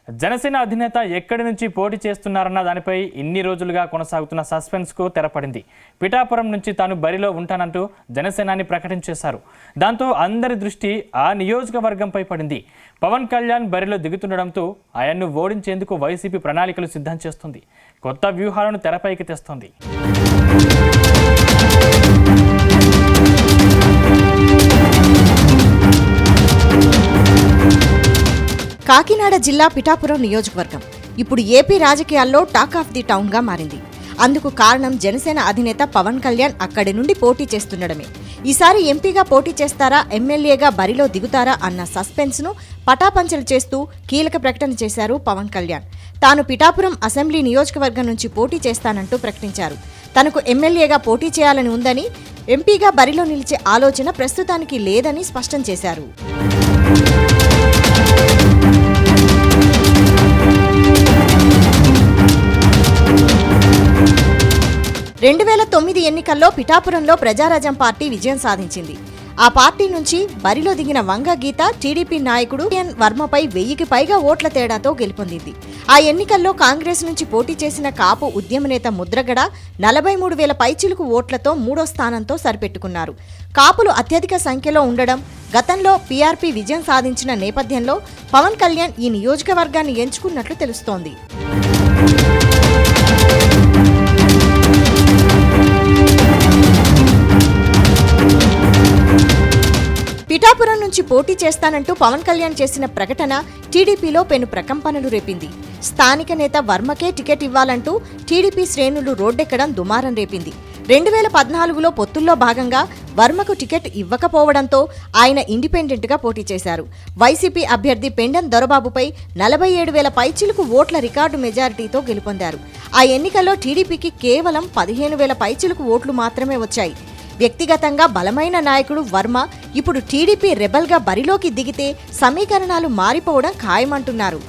జనసేన అధినేత ఎక్కడి నుంచి పోటీ చేస్తున్నారన్న దానిపై ఇన్ని రోజులుగా కొనసాగుతున్న సస్పెన్స్కు తెరపడింది. పిఠాపురం నుంచి తాను బరిలో ఉంటానంటూ జనసేనాని ప్రకటించేశారు. దాంతో అందరి దృష్టి ఆ నియోజకవర్గంపై పడింది. పవన్ కళ్యాణ్ బరిలో దిగుతుండడంతో ఆయన్ను ఓడించేందుకు వైసీపీ ప్రణాళికలు సిద్ధం చేస్తుంది. కొత్త వ్యూహాలను తెరపైకి తెస్తోంది. కాకినాడ జిల్లా పిఠాపురం నియోజకవర్గం ఇప్పుడు ఏపీ రాజకీయాల్లో టాక్ ఆఫ్ ది టౌన్ గా మారింది. అందుకు కారణం జనసేన అధినేత పవన్ కళ్యాణ్ అక్కడి నుండి పోటీ చేస్తుండడమే. ఈసారి ఎంపీగా పోటీ చేస్తారా, ఎమ్మెల్యేగా బరిలో దిగుతారా అన్న సస్పెన్స్ ను పటాపంచలు చేస్తూ కీలక ప్రకటన చేశారు పవన్ కళ్యాణ్. తాను పిఠాపురం అసెంబ్లీ నియోజకవర్గం నుంచి పోటీ చేస్తానంటూ ప్రకటించారు. తనకు ఎమ్మెల్యేగా పోటీ చేయాలని ఉందని, ఎంపీగా బరిలో నిలిచే ఆలోచన ప్రస్తుతానికి లేదని స్పష్టం చేశారు. 2009 ఎన్నికల్లో పిఠాపురంలో ప్రజారాజ్యం పార్టీ విజయం సాధించింది. ఆ పార్టీ నుంచి బరిలో దిగిన వంగ గీత టీడీపీ నాయకుడు ఎన్ వర్మపై 1000కి పైగా ఓట్ల తేడాతో గెలుపొందింది. ఆ ఎన్నికల్లో కాంగ్రెస్ నుంచి పోటీ చేసిన కాపు ఉద్యమ నేత ముద్రగడ 43,000 పైచిలుకు ఓట్లతో 3వ స్థానంతో సరిపెట్టుకున్నారు. కాపులు అత్యధిక సంఖ్యలో ఉండడం, గతంలో పీఆర్పీ విజయం సాధించిన నేపథ్యంలో పవన్ కళ్యాణ్ ఈ నియోజకవర్గాన్ని ఎంచుకున్నట్లు తెలుస్తోంది. పిఠాపురం నుంచి పోటీ చేస్తానంటూ పవన్ కళ్యాణ్ చేసిన ప్రకటన టీడీపీలో పెను ప్రకంపనలు రేపింది. స్థానిక నేత వర్మకే టికెట్ ఇవ్వాలంటూ టీడీపీ శ్రేణులు రోడ్డెక్కడం దుమారం రేపింది. 2014లో పొత్తుల్లో భాగంగా వర్మకు టికెట్ ఇవ్వకపోవడంతో ఆయన ఇండిపెండెంట్గా పోటీ చేశారు. వైసీపీ అభ్యర్థి పెండెం దొరబాబుపై 47,000 పైచిలుకు ఓట్ల రికార్డు మెజారిటీతో గెలుపొందారు. ఆ ఎన్నికల్లో టీడీపీకి కేవలం 15,000 పైచిలుకు ఓట్లు మాత్రమే వచ్చాయి. వ్యక్తిగతంగా బలమైన నాయకుడు వర్మ ఇప్పుడు టీడీపీ రెబల్గా బరిలోకి దిగితే సమీకరణాలు మారిపోవడం ఖాయమంటున్నారు.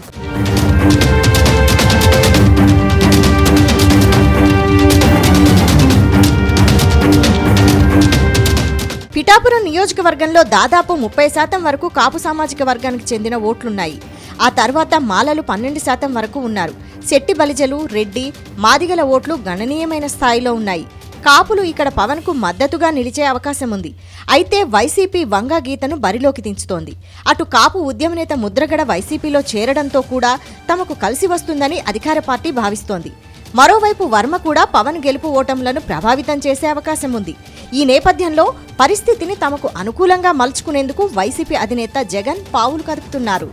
పిఠాపురం నియోజకవర్గంలో దాదాపు 30% వరకు కాపు సామాజిక వర్గానికి చెందిన ఓట్లున్నాయి. ఆ తర్వాత మాలలు 12% వరకు ఉన్నారు. శెట్టి బలిజలు, రెడ్డి, మాదిగల ఓట్లు గణనీయమైన స్థాయిలో ఉన్నాయి. కాపులు ఇక్కడ పవన్ కు మద్దతుగా నిలిచే అవకాశం ఉంది. అయితే వైసీపీ వంగ గీతను బరిలోకి దించుతోంది. అటు కాపు ఉద్యమ నేత ముద్రగడ వైసీపీలో చేరడంతో కూడా తమకు కలిసి వస్తుందని అధికార పార్టీ భావిస్తోంది. మరోవైపు వర్మ కూడా పవన్ గెలుపు ఓటములను ప్రభావితం చేసే అవకాశం ఉంది. ఈ నేపథ్యంలో పరిస్థితిని తమకు అనుకూలంగా మలుచుకునేందుకు వైసీపీ అధినేత జగన్ పావులు కదుపుతున్నారు.